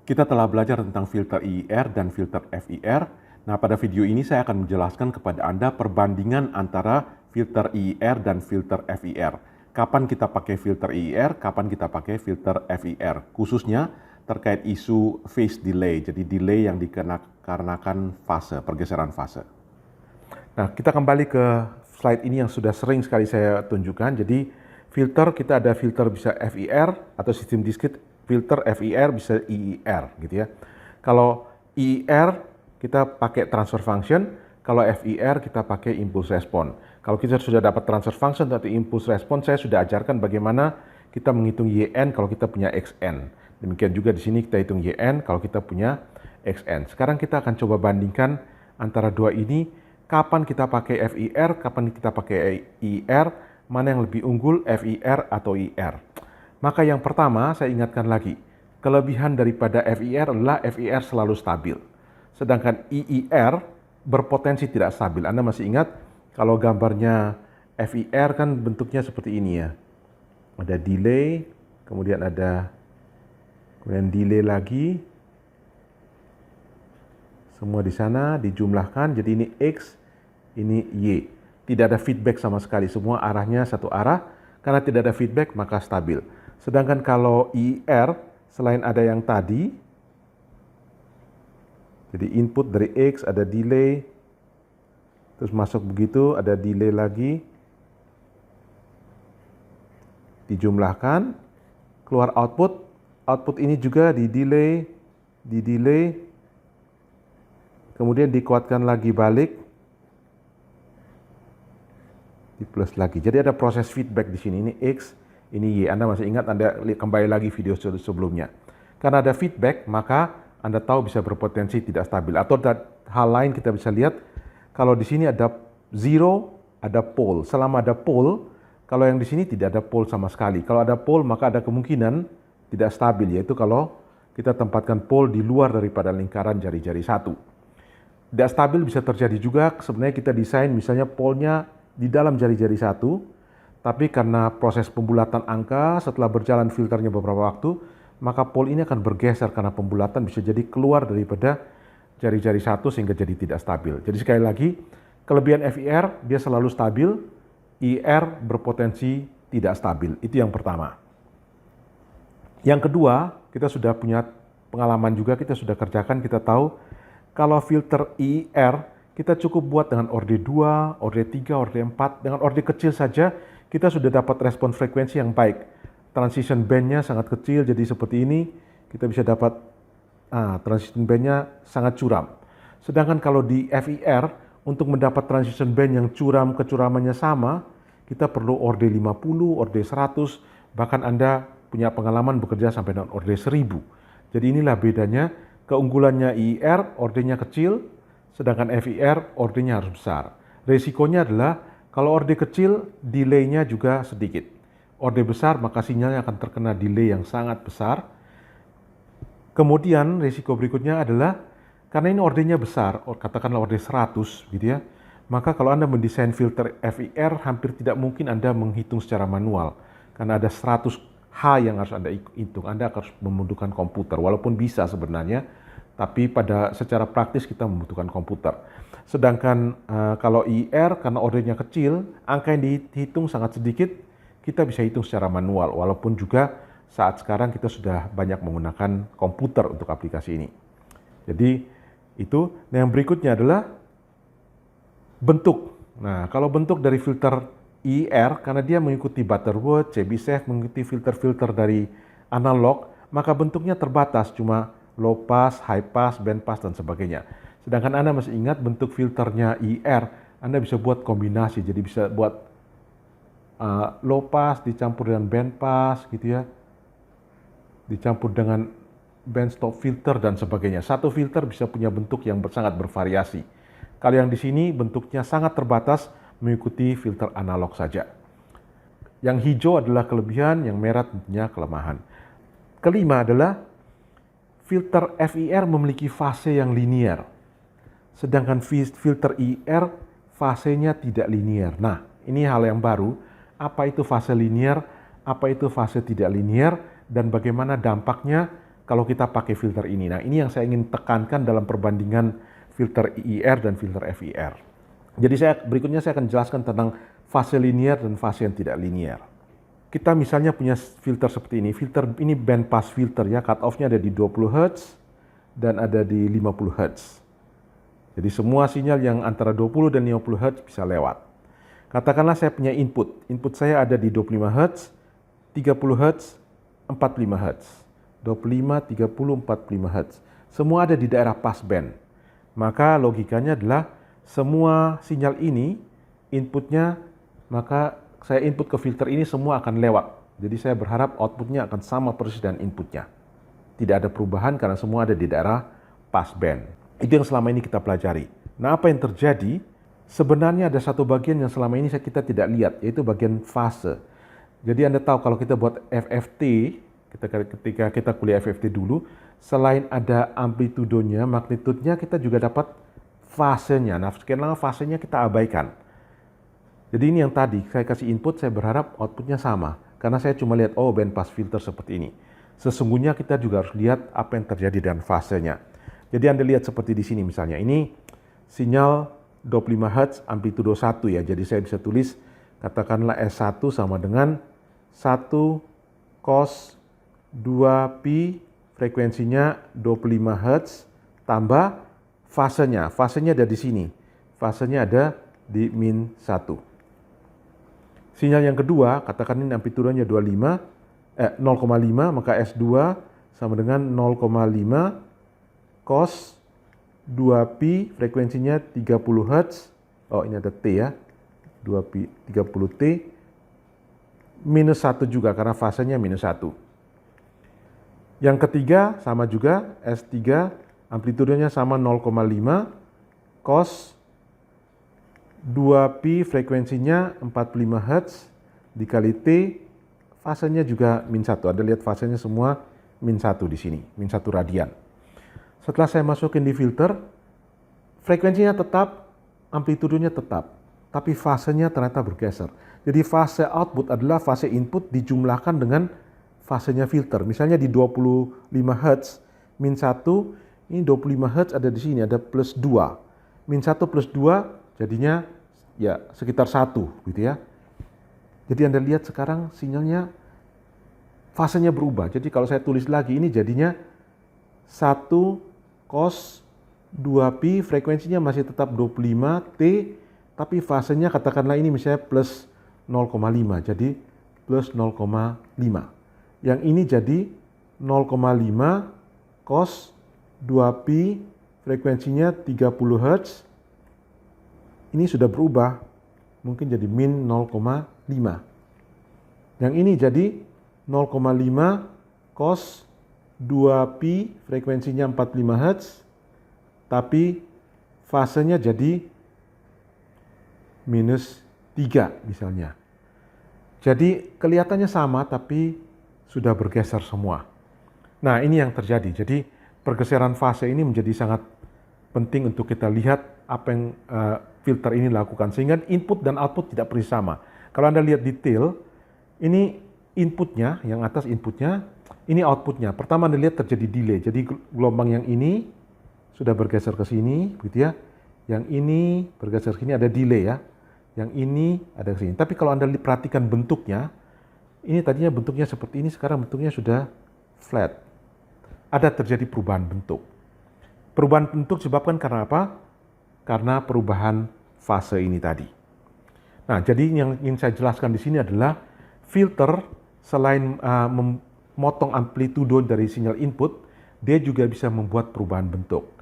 Kita telah belajar tentang filter IIR dan filter FIR. Nah, pada video ini saya akan menjelaskan kepada Anda perbandingan antara filter IIR dan filter FIR. Kapan kita pakai filter IIR, kapan kita pakai filter FIR. Khususnya terkait isu phase delay, jadi delay yang dikarenakan fase, pergeseran fase. Nah, kita kembali ke slide ini yang sudah sering sekali saya tunjukkan. Jadi, filter, kita ada filter bisa FIR atau sistem discrete, filter FIR bisa IIR gitu ya. Kalau IIR kita pakai transfer function, kalau FIR kita pakai impulse response. Kalau kita sudah dapat transfer function atau impulse response, saya sudah ajarkan bagaimana kita menghitung YN kalau kita punya XN. Demikian juga di sini kita hitung YN kalau kita punya XN. Sekarang kita akan coba bandingkan antara dua ini, kapan kita pakai FIR, kapan kita pakai IIR, mana yang lebih unggul, FIR atau IIR. Maka yang pertama saya ingatkan lagi, kelebihan daripada FIR adalah FIR selalu stabil. Sedangkan IIR berpotensi tidak stabil. Anda masih ingat kalau gambarnya FIR kan bentuknya seperti ini ya. Ada delay, kemudian delay lagi. Semua di sana dijumlahkan, jadi ini X, ini Y. Tidak ada feedback sama sekali, semua arahnya satu arah. Karena tidak ada feedback maka stabil. Sedangkan kalau IIR, selain ada yang tadi, jadi input dari X, ada delay, terus masuk begitu, ada delay lagi, dijumlahkan, keluar output, output ini juga di delay, kemudian dikuatkan lagi balik, di plus lagi. Jadi ada proses feedback di sini, ini X, ini Y. Anda masih ingat, Anda kembali lagi video sebelumnya. Karena ada feedback, maka Anda tahu bisa berpotensi tidak stabil. Atau hal lain kita bisa lihat, kalau di sini ada zero, ada pole. Selama ada pole, kalau yang di sini tidak ada pole sama sekali. Kalau ada pole, maka ada kemungkinan tidak stabil, yaitu kalau kita tempatkan pole di luar daripada lingkaran jari-jari satu. Tidak stabil bisa terjadi juga, sebenarnya kita desain misalnya pole-nya di dalam jari-jari satu, tapi karena proses pembulatan angka setelah berjalan filternya beberapa waktu, maka pole ini akan bergeser karena pembulatan bisa jadi keluar daripada jari-jari satu sehingga jadi tidak stabil. Jadi sekali lagi, kelebihan FIR dia selalu stabil, IIR berpotensi tidak stabil. Itu yang pertama. Yang kedua, kita sudah punya pengalaman juga, kita sudah kerjakan, kita tahu kalau filter IIR kita cukup buat dengan orde 2, orde 3, orde 4, dengan orde kecil saja kita sudah dapat respon frekuensi yang baik. Transition band-nya sangat kecil, jadi seperti ini kita bisa dapat transition band-nya sangat curam. Sedangkan kalau di FIR, untuk mendapat transition band yang curam kecuramannya sama, kita perlu orde 50, orde 100, bahkan Anda punya pengalaman bekerja sampai dengan orde 1000. Jadi inilah bedanya, keunggulannya IIR, ordenya kecil, sedangkan FIR, ordenya harus besar. Resikonya adalah kalau orde kecil, delay-nya juga sedikit. Orde besar, maka sinyalnya akan terkena delay yang sangat besar. Kemudian risiko berikutnya adalah, karena ini ordenya besar, katakanlah orde 100 gitu ya, maka kalau Anda mendesain filter FIR, hampir tidak mungkin Anda menghitung secara manual. Karena ada 100 H yang harus Anda hitung, Anda harus membutuhkan komputer, walaupun bisa sebenarnya, tapi secara praktis kita membutuhkan komputer. Sedangkan kalau IIR, karena ordenya kecil, angka yang dihitung sangat sedikit, kita bisa hitung secara manual, walaupun juga saat sekarang kita sudah banyak menggunakan komputer untuk aplikasi ini. Jadi itu. Nah, yang berikutnya adalah bentuk. Nah, kalau bentuk dari filter IIR, karena dia mengikuti Butterworth, Chebyshev, mengikuti filter-filter dari analog, maka bentuknya terbatas, cuma low pass, high pass, band pass, dan sebagainya. Sedangkan Anda masih ingat bentuk filternya IIR, Anda bisa buat kombinasi, jadi bisa buat low pass dicampur dengan band pass gitu ya, dicampur dengan band stop filter dan sebagainya. Satu filter bisa punya bentuk yang sangat bervariasi. Kalau yang di sini bentuknya sangat terbatas, mengikuti filter analog saja. Yang hijau adalah kelebihan, yang merah tentunya kelemahan. Kelima adalah filter FIR memiliki fase yang linear. Sedangkan filter IIR fasenya tidak linear. Nah, ini hal yang baru. Apa itu fase linear, apa itu fase tidak linear, dan bagaimana dampaknya kalau kita pakai filter ini. Nah, ini yang saya ingin tekankan dalam perbandingan filter IIR dan filter FIR. Jadi berikutnya saya akan jelaskan tentang fase linear dan fase yang tidak linear. Kita misalnya punya filter seperti ini. Filter ini band pass filter ya, cut off-nya ada di 20 Hz dan ada di 50 Hz. Jadi semua sinyal yang antara 20 dan 50 Hz bisa lewat. Katakanlah saya punya input. Input saya ada di 25 Hz, 30 Hz, 45 Hz. 25, 30, 45 Hz. Semua ada di daerah passband. Maka logikanya adalah semua sinyal ini inputnya, maka saya input ke filter ini semua akan lewat. Jadi saya berharap outputnya akan sama persis dengan inputnya. Tidak ada perubahan karena semua ada di daerah passband. Itu yang selama ini kita pelajari. Nah, apa yang terjadi? Sebenarnya ada satu bagian yang selama ini kita tidak lihat, yaitu bagian fase. Jadi Anda tahu kalau kita buat FFT, ketika kita kuliah FFT dulu, selain ada amplitudonya, magnitudenya, kita juga dapat fasenya. Nah, sekian lama fasenya kita abaikan. Jadi ini yang tadi, saya kasih input, saya berharap outputnya sama. Karena saya cuma lihat, oh band pass filter seperti ini. Sesungguhnya kita juga harus lihat apa yang terjadi dengan fasenya. Jadi Anda lihat seperti di sini misalnya, ini sinyal 25 Hz amplitudo 1 ya. Jadi saya bisa tulis, katakanlah S1 sama dengan 1 cos 2pi, frekuensinya 25 Hz, tambah fasenya. Fasenya ada di sini. Fasenya ada di min 1. Sinyal yang kedua, katakan ini amplitudenya 0,5, maka S2 sama dengan 0,5 cos 2pi, frekuensinya 30 Hz. Oh, ini ada T ya. 2pi 30T minus 1 juga karena fasenya minus 1. Yang ketiga sama juga S3, amplitudenya sama 0,5 cos 2pi, frekuensinya 45 Hz dikali T, fasenya juga min 1. Anda lihat fasenya semua min 1 di sini, min 1 radian. Setelah saya masukin di filter, frekuensinya tetap, amplitudenya tetap, tapi fasenya ternyata bergeser. Jadi fase output adalah fase input dijumlahkan dengan fasenya filter. Misalnya di 25 Hz, min 1, ini 25 Hz ada di sini, ada plus 2. Min 1 plus 2 jadinya ya sekitar 1 gitu ya. Jadi Anda lihat sekarang sinyalnya fasenya berubah. Jadi kalau saya tulis lagi ini jadinya 1 cos 2pi, frekuensinya masih tetap 25T, tapi fasenya katakanlah ini misalnya plus 0,5, jadi plus 0,5. Yang ini jadi 0,5 cos 2pi, frekuensinya 30 Hz. Ini sudah berubah, mungkin jadi min 0,5. Yang ini jadi 0,5 cos 2pi, frekuensinya 45 Hz, tapi fasenya jadi minus 3 misalnya. Jadi kelihatannya sama tapi sudah bergeser semua. Nah, ini yang terjadi. Jadi pergeseran fase ini menjadi sangat penting untuk kita lihat apa yang filter ini lakukan. Sehingga input dan output tidak persis sama. Kalau Anda lihat detail, ini inputnya, yang atas inputnya, ini outputnya. Pertama Anda lihat terjadi delay. Jadi gelombang yang ini sudah bergeser ke sini, gitu ya. Yang ini bergeser ke sini, ada delay ya. Yang ini ada ke sini. Tapi kalau Anda perhatikan bentuknya, ini tadinya bentuknya seperti ini, sekarang bentuknya sudah flat. Ada terjadi perubahan bentuk. Perubahan bentuk disebabkan karena apa? Karena perubahan fase ini tadi. Nah, jadi yang ingin saya jelaskan di sini adalah filter selain memotong amplitudo dari sinyal input, dia juga bisa membuat perubahan bentuk.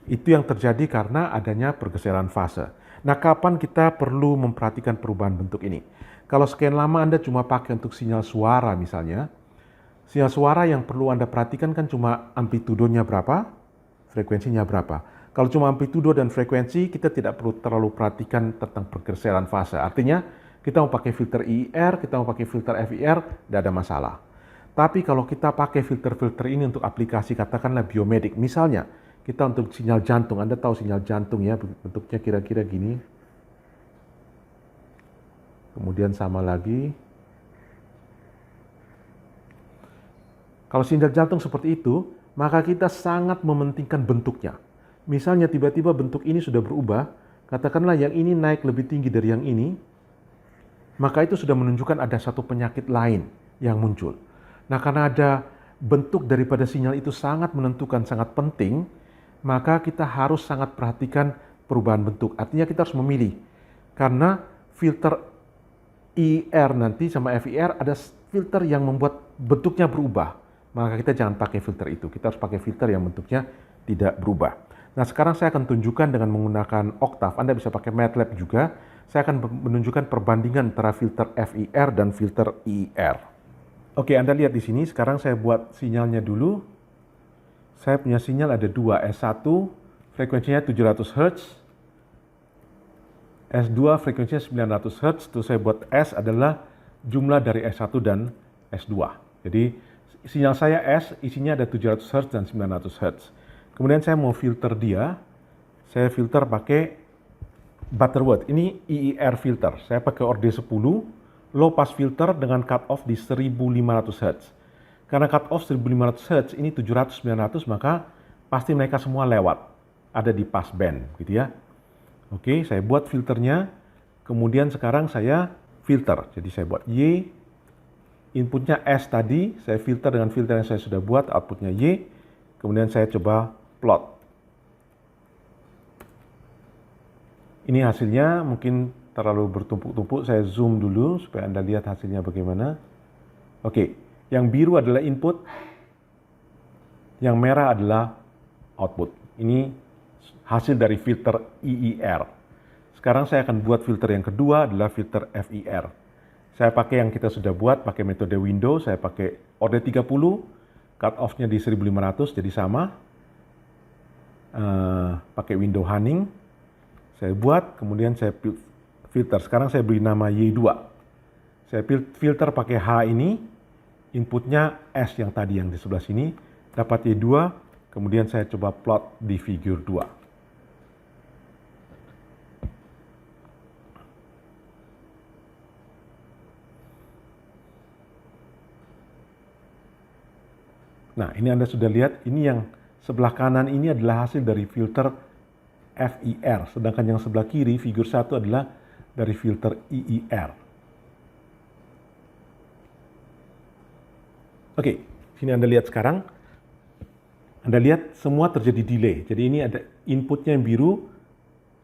Itu yang terjadi karena adanya pergeseran fase. Nah, kapan kita perlu memperhatikan perubahan bentuk ini? Kalau sekian lama Anda cuma pakai untuk sinyal suara misalnya, sinyal suara yang perlu Anda perhatikan kan cuma amplitudonya berapa, frekuensinya berapa. Kalau cuma amplitudo dan frekuensi, kita tidak perlu terlalu perhatikan tentang pergeseran fase. Artinya, kita mau pakai filter IIR, kita mau pakai filter FIR, tidak ada masalah. Tapi kalau kita pakai filter-filter ini untuk aplikasi, katakanlah biomedik, misalnya, kita untuk sinyal jantung, Anda tahu sinyal jantung ya, bentuknya kira-kira gini. Kemudian sama lagi. Kalau sinyal jantung seperti itu, maka kita sangat mementingkan bentuknya. Misalnya tiba-tiba bentuk ini sudah berubah, katakanlah yang ini naik lebih tinggi dari yang ini, maka itu sudah menunjukkan ada satu penyakit lain yang muncul. Nah, karena ada bentuk daripada sinyal itu sangat menentukan, sangat penting, maka kita harus sangat perhatikan perubahan bentuk. Artinya kita harus memilih. Karena filter IR nanti sama FIR ada filter yang membuat bentuknya berubah. Maka kita jangan pakai filter itu. Kita harus pakai filter yang bentuknya tidak berubah. Nah, sekarang saya akan tunjukkan dengan menggunakan Octave. Anda bisa pakai MATLAB juga. Saya akan menunjukkan perbandingan antara filter FIR dan filter IR. Oke, Anda lihat di sini. Sekarang saya buat sinyalnya dulu. Saya punya sinyal ada dua, S1 frekuensinya 700 Hz, S2 frekuensinya 900 Hz. Itu saya buat S adalah jumlah dari S1 dan S2. Jadi sinyal saya S isinya ada 700 Hz dan 900 Hz. Kemudian saya mau filter dia. Saya filter pakai Butterworth. Ini IIR filter. Saya pakai ORD10, low pass filter dengan cut off di 1500 Hz. Karena cut off 1500 Hz ini 700-900, maka pasti mereka semua lewat. Ada di pass band gitu ya. Oke, saya buat filternya. Kemudian sekarang saya filter. Jadi saya buat Y. Inputnya S tadi, saya filter dengan filter yang saya sudah buat, outputnya Y. Kemudian saya coba plot. Ini hasilnya mungkin terlalu bertumpuk-tumpuk, saya zoom dulu supaya Anda lihat hasilnya bagaimana. Oke, yang biru adalah input, yang merah adalah output. Ini hasil dari filter IIR. Sekarang saya akan buat filter yang kedua adalah filter FIR. Saya pakai yang kita sudah buat, pakai metode window, saya pakai ORD30, cut off-nya di 1500 jadi sama. Pakai window Hanning. Saya buat, kemudian saya filter. Sekarang saya beri nama Y2. Saya filter pakai H ini, inputnya S yang tadi yang di sebelah sini, dapat Y2, kemudian saya coba plot di figure 2. Nah, ini Anda sudah lihat, ini yang sebelah kanan ini adalah hasil dari filter FIR, sedangkan yang sebelah kiri, figur 1 adalah dari filter IIR. Oke, sini Anda lihat sekarang. Anda lihat semua terjadi delay. Jadi ini ada inputnya yang biru,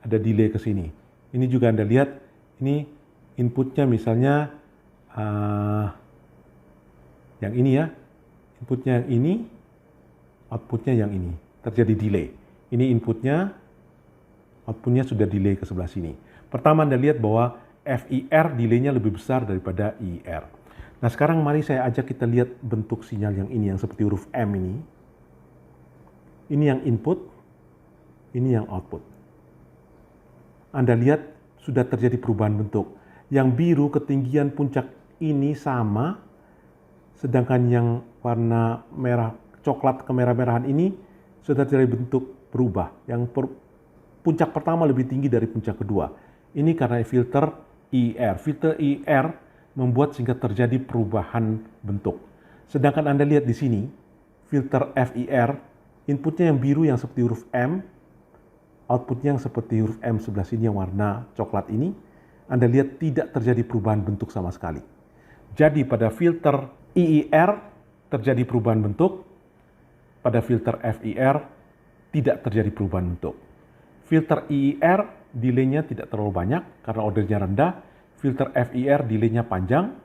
ada delay ke sini. Ini juga Anda lihat, ini inputnya misalnya yang ini ya. Inputnya yang ini, outputnya yang ini. Terjadi delay. Ini inputnya, outputnya sudah delay ke sebelah sini. Pertama Anda lihat bahwa FIR delaynya lebih besar daripada IIR. Nah sekarang mari saya ajak kita lihat bentuk sinyal yang ini, yang seperti huruf M ini. Ini yang input, ini yang output. Anda lihat sudah terjadi perubahan bentuk. Yang biru ketinggian puncak ini sama, sedangkan yang warna merah coklat kemerah-merahan ini sudah terjadi bentuk berubah. Yang puncak pertama lebih tinggi dari puncak kedua. Ini karena filter IIR. Filter IIR membuat sehingga terjadi perubahan bentuk. Sedangkan Anda lihat di sini, filter FIR, inputnya yang biru yang seperti huruf M, outputnya yang seperti huruf M sebelah sini yang warna coklat ini, Anda lihat tidak terjadi perubahan bentuk sama sekali. Jadi pada filter IIR terjadi perubahan bentuk, pada filter FIR tidak terjadi perubahan bentuk. Filter IIR delay-nya tidak terlalu banyak karena ordernya rendah, filter FIR delay-nya panjang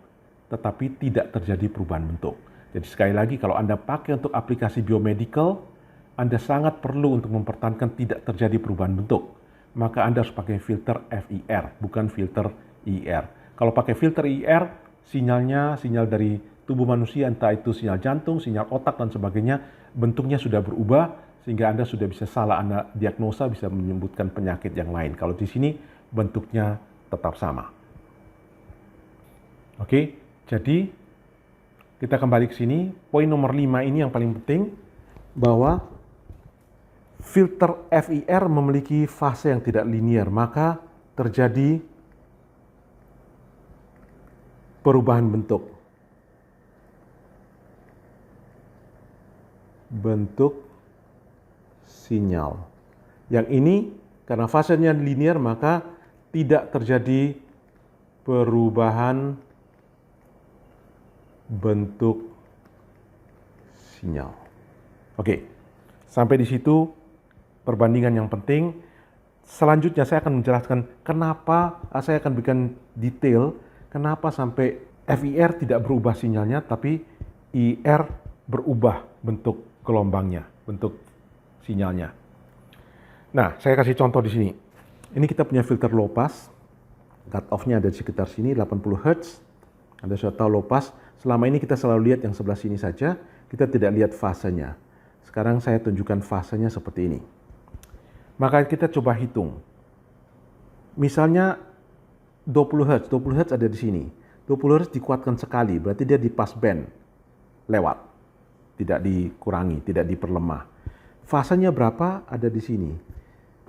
tetapi tidak terjadi perubahan bentuk. Jadi sekali lagi kalau Anda pakai untuk aplikasi biomedical, Anda sangat perlu untuk mempertahankan tidak terjadi perubahan bentuk. Maka Anda harus pakai filter FIR, bukan filter IIR. Kalau pakai filter IIR, sinyal dari tubuh manusia, entah itu sinyal jantung, sinyal otak, dan sebagainya, bentuknya sudah berubah, sehingga Anda sudah bisa salah Anda diagnosa, bisa menyebutkan penyakit yang lain. Kalau di sini, bentuknya tetap sama. Oke, jadi kita kembali ke sini. Poin nomor 5 ini yang paling penting, bahwa filter FIR memiliki fase yang tidak linier, maka terjadi perubahan bentuk. bentuk sinyal. Yang ini karena fasenya linear maka tidak terjadi perubahan bentuk sinyal. Oke, sampai di situ perbandingan yang penting. Selanjutnya saya akan menjelaskan kenapa, saya akan berikan detail kenapa sampai FIR tidak berubah sinyalnya, tapi IR berubah bentuk gelombangnya, bentuk sinyalnya. Nah, saya kasih contoh di sini. Ini kita punya filter low pass, cut off-nya ada di sekitar sini, 80 Hz. Anda sudah tahu low pass, selama ini kita selalu lihat yang sebelah sini saja, kita tidak lihat fasenya. Sekarang saya tunjukkan fasenya seperti ini. Maka kita coba hitung. Misalnya 20 Hz, 20 Hz ada di sini. 20 Hz dikuatkan sekali, berarti dia di pass band lewat. Tidak dikurangi, tidak diperlemah. Fasenya berapa? Ada di sini.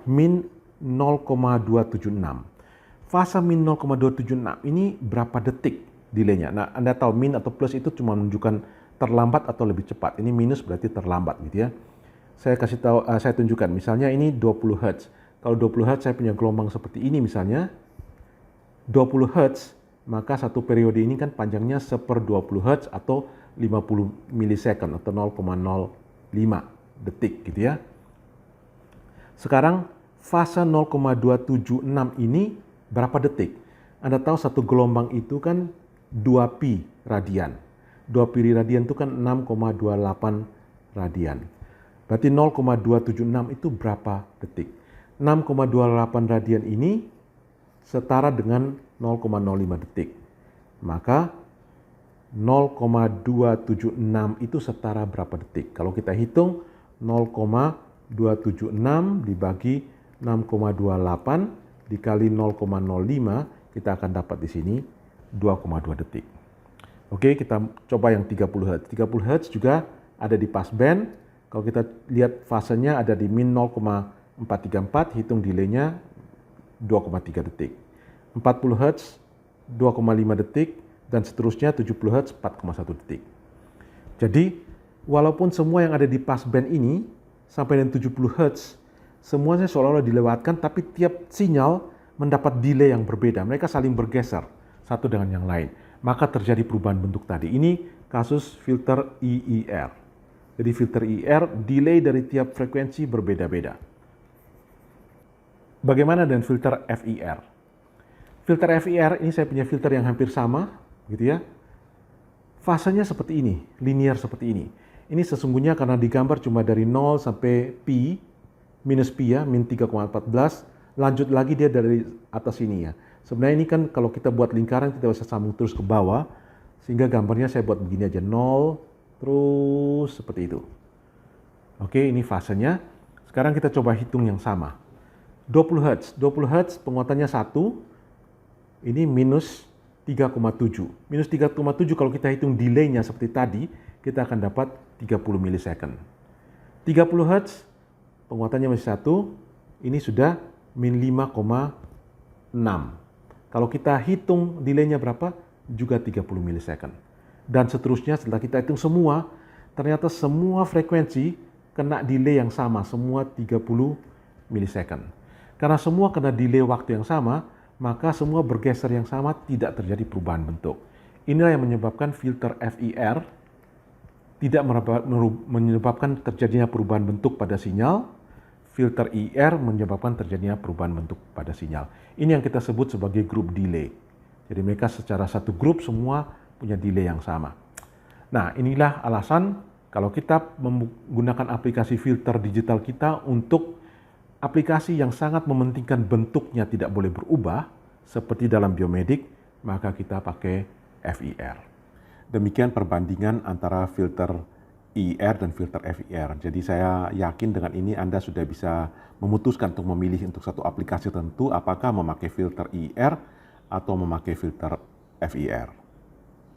Min 0,276. Fase min 0,276 ini berapa detik delaynya? Nah, Anda tahu min atau plus itu cuma menunjukkan terlambat atau lebih cepat. Ini minus berarti terlambat gitu ya. Saya kasih tahu, saya tunjukkan. Misalnya ini 20 Hz. Kalau 20 Hz saya punya gelombang seperti ini misalnya. 20 Hz, maka satu periode ini kan panjangnya 1/20 Hz atau 50 milisecond atau 0,05 detik gitu ya. Sekarang fase 0,276 ini berapa detik? Anda tahu satu gelombang itu kan 2pi radian. 2pi radian itu kan 6,28 radian. Berarti 0,276 itu berapa detik? 6,28 radian ini setara dengan 0,05 detik. Maka 0,276 itu setara berapa detik? Kalau kita hitung 0,276 dibagi 6,28 dikali 0,05, kita akan dapat di sini 2,2 detik. Oke, kita coba yang 30 Hz. 30 Hz juga ada di pass band. Kalau kita lihat fasenya ada di min 0,434, hitung delaynya 2,3 detik. 40 Hz 2,5 detik dan seterusnya 70 Hz 4,1 detik. Jadi walaupun semua yang ada di pass band ini sampai dengan 70 Hz semuanya seolah-olah dilewatkan, tapi tiap sinyal mendapat delay yang berbeda. Mereka saling bergeser satu dengan yang lain. Maka terjadi perubahan bentuk tadi. Ini kasus filter IIR. Jadi filter IR, delay dari tiap frekuensi berbeda-beda. Bagaimana dengan filter FIR? Filter FIR, ini saya punya filter yang hampir sama, gitu ya. Fasenya seperti ini, linear seperti ini. Ini sesungguhnya karena digambar cuma dari 0 sampai pi, minus pi ya, min 3,14, lanjut lagi dia dari atas sini ya. Sebenarnya ini kan kalau kita buat lingkaran, kita bisa sambung terus ke bawah, sehingga gambarnya saya buat begini aja, 0, terus seperti itu. Oke, ini fasenya. Sekarang kita coba hitung yang sama. 20 Hz. 20 Hz penguatannya 1. Ini minus 3,7. Minus 3,7 kalau kita hitung delaynya seperti tadi, kita akan dapat 30 milisecond. 30 Hz penguatannya masih 1. Ini sudah min 5,6. Kalau kita hitung delaynya berapa? Juga 30 milisecond. Dan seterusnya setelah kita hitung semua, ternyata semua frekuensi kena delay yang sama, semua 30 milisecond. Karena semua kena delay waktu yang sama, maka semua bergeser yang sama, tidak terjadi perubahan bentuk. Inilah yang menyebabkan filter FIR tidak menyebabkan terjadinya perubahan bentuk pada sinyal. Filter IR menyebabkan terjadinya perubahan bentuk pada sinyal. Ini yang kita sebut sebagai group delay. Jadi mereka secara satu grup semua punya delay yang sama. Nah, inilah alasan kalau kita menggunakan aplikasi filter digital kita untuk aplikasi yang sangat mementingkan bentuknya tidak boleh berubah, seperti dalam biomedik, maka kita pakai FIR. Demikian perbandingan antara filter IR dan filter FIR. Jadi saya yakin dengan ini Anda sudah bisa memutuskan untuk memilih untuk satu aplikasi tertentu apakah memakai filter IR atau memakai filter FIR.